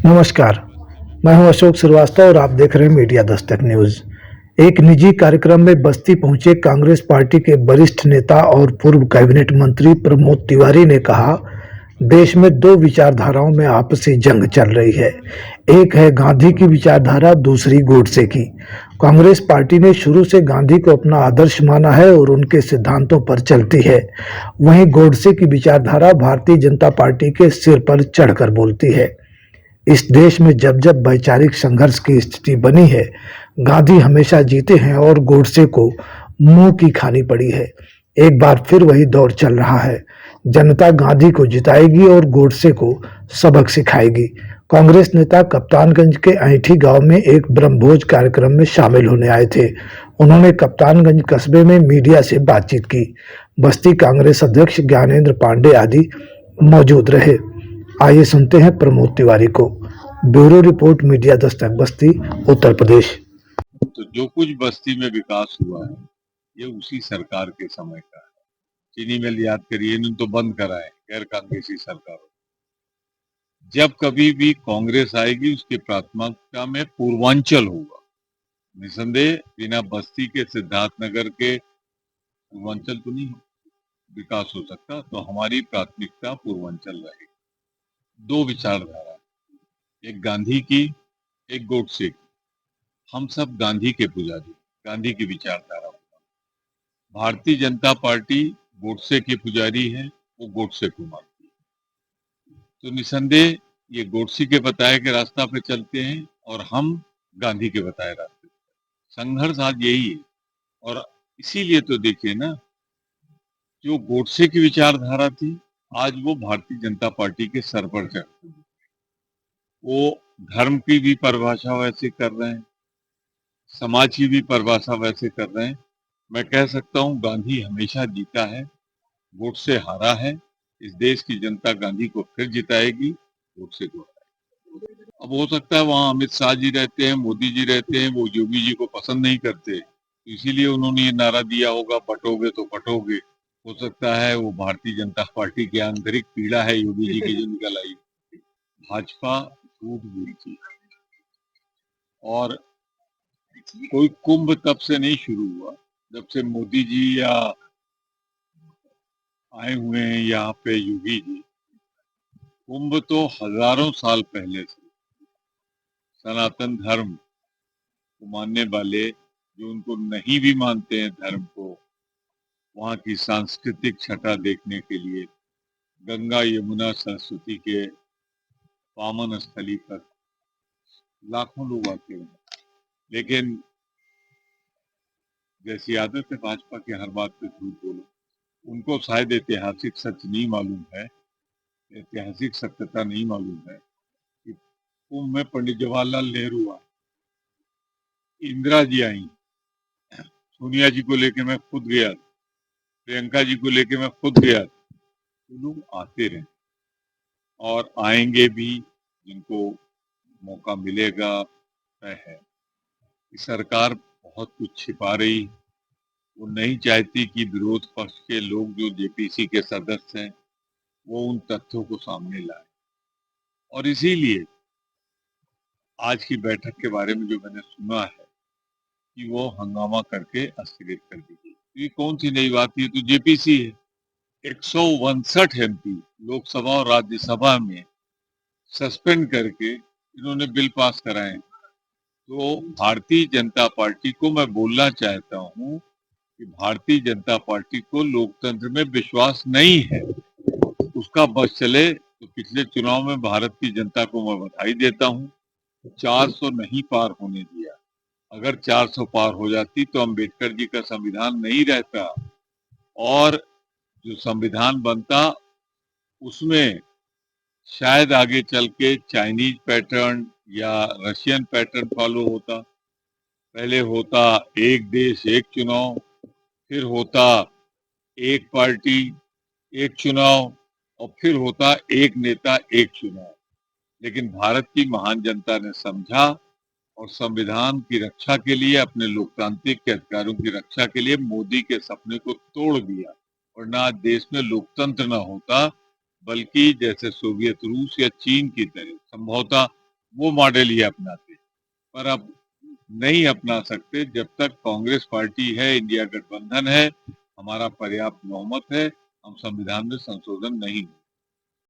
नमस्कार, मैं हूं अशोक श्रीवास्तव और आप देख रहे हैं मीडिया दस्तक न्यूज़। एक निजी कार्यक्रम में बस्ती पहुंचे कांग्रेस पार्टी के वरिष्ठ नेता और पूर्व कैबिनेट मंत्री प्रमोद तिवारी ने कहा, देश में दो विचारधाराओं में आपसी जंग चल रही है। एक है गांधी की विचारधारा, दूसरी गोडसे की। कांग्रेस पार्टी ने शुरू से गांधी को अपना आदर्श माना है और उनके सिद्धांतों पर चलती है। वहीं गोडसे की विचारधारा भारतीय जनता पार्टी के सिर पर चढ़कर बोलती है। इस देश में जब जब वैचारिक संघर्ष की स्थिति बनी है, गांधी हमेशा जीते हैं और गोडसे को मुंह की खानी पड़ी है। एक बार फिर वही दौर चल रहा है। जनता गांधी को जिताएगी और गोडसे को सबक सिखाएगी। कांग्रेस नेता कप्तानगंज के ऐठी गांव में एक ब्रह्मभोज कार्यक्रम में शामिल होने आए थे। उन्होंने कप्तानगंज कस्बे में मीडिया से बातचीत की। बस्ती कांग्रेस अध्यक्ष ज्ञानेंद्र पांडे आदि मौजूद रहे। आइए सुनते हैं प्रमोद तिवारी को। ब्यूरो रिपोर्ट, मीडिया दस्तक, बस्ती, उत्तर प्रदेश। तो जो कुछ बस्ती में विकास हुआ है ये उसी सरकार के समय का है। चीनी मिल याद करिए, इन्होंने तो बंद करा है गैर कांग्रेसी सरकारों। जब कभी भी कांग्रेस आएगी उसकी प्राथमिकता में पूर्वांचल होगा। निसंदेह बिना बस्ती के सिद्धार्थनगर के पूर्वांचल तो नहीं विकास हो सकता, तो हमारी प्राथमिकता पूर्वांचल रहेगी। दो विचारधारा, एक गांधी की, एक गोडसे की। हम सब गांधी के पुजारी, गांधी की विचारधारा। भारतीय जनता पार्टी गोडसे की पुजारी है, वो गोडसे को मानती है। तो निसंदेह ये गोडसे के बताए के रास्ता पे चलते हैं और हम गांधी के बताए रास्ते पे। संघर्ष आज यही है। और इसीलिए तो देखिए ना, जो गोडसे की विचारधारा थी आज वो भारतीय जनता पार्टी के सर पर चढ़ती है। वो धर्म की भी परिभाषा वैसे कर रहे हैं, समाज की भी परिभाषा वैसे कर रहे हैं। मैं कह सकता हूँ गांधी हमेशा जीता है, वोट से हारा है। इस देश की जनता गांधी को फिर जिताएगी, वोट से को हराएगी। अब हो सकता है वहां अमित शाह जी रहते हैं, मोदी जी रहते हैं, वो योगी जी को पसंद नहीं करते, तो इसीलिए उन्होंने ये नारा दिया होगा, बटोगे तो कटोगे। हो सकता है वो भारतीय जनता पार्टी की आंतरिक पीड़ा है योगी जी की जो निकल आई। भाजपा झूठ बोलती है और कोई कुंभ तब से नहीं शुरू हुआ जब से मोदी जी या आए हुए हैं यहाँ पे योगी जी। कुंभ तो हजारों साल पहले से सनातन धर्म को मानने वाले, जो उनको नहीं भी मानते हैं धर्म को, वहाँ की सांस्कृतिक छटा देखने के लिए गंगा यमुना सरस्वती के पावन स्थली पर लाखों लोग आते हैं। लेकिन जैसी आदत है भाजपा की, हर बात पे झूठ बोलो। उनको शायद ऐतिहासिक सच नहीं मालूम है, ऐतिहासिक सत्यता नहीं मालूम है कि कुंभ में पंडित जवाहरलाल नेहरू आए, इंदिरा जी आई, सोनिया जी को लेके मैं खुद गया, प्रियंका जी को लेके मैं खुद गया। तो लोग आते रहे और आएंगे भी, जिनको मौका मिलेगा तय है। सरकार बहुत कुछ छिपा रही, वो नहीं चाहती कि विरोध पक्ष के लोग जो जेपीसी के सदस्य हैं वो उन तथ्यों को सामने लाए। और इसीलिए आज की बैठक के बारे में जो मैंने सुना है कि वो हंगामा करके स्थगित कर दी गई। ये कौन सी नई बात है, तो जेपीसी है। 159 एमपी लोकसभा और राज्यसभा में सस्पेंड करके इन्होंने बिल पास कराए। तो भारतीय जनता पार्टी को मैं बोलना चाहता हूँ कि भारतीय जनता पार्टी को लोकतंत्र में विश्वास नहीं है। उसका बस चले तो पिछले चुनाव में भारत की जनता को मैं बधाई देता हूँ, 400 नहीं पार होने दिया। अगर 400 पार हो जाती तो अम्बेडकर जी का संविधान नहीं रहता और जो संविधान बनता उसमें शायद आगे चल के चाइनीज पैटर्न या रशियन पैटर्न फॉलो होता। पहले होता एक देश एक चुनाव, फिर होता एक पार्टी एक चुनाव, और फिर होता एक नेता एक चुनाव। लेकिन भारत की महान जनता ने समझा और संविधान की रक्षा के लिए, अपने लोकतांत्रिक के अधिकारों की रक्षा के लिए मोदी के सपने को तोड़ दिया। और ना देश में लोकतंत्र ना होता, बल्कि जैसे सोवियत रूस या चीन की तरह संभवतः वो मॉडल ही अपनाते, पर अब नहीं अपना सकते जब तक कांग्रेस पार्टी है, इंडिया गठबंधन है, हमारा पर्याप्त बहुमत है, हम संविधान में संशोधन नहीं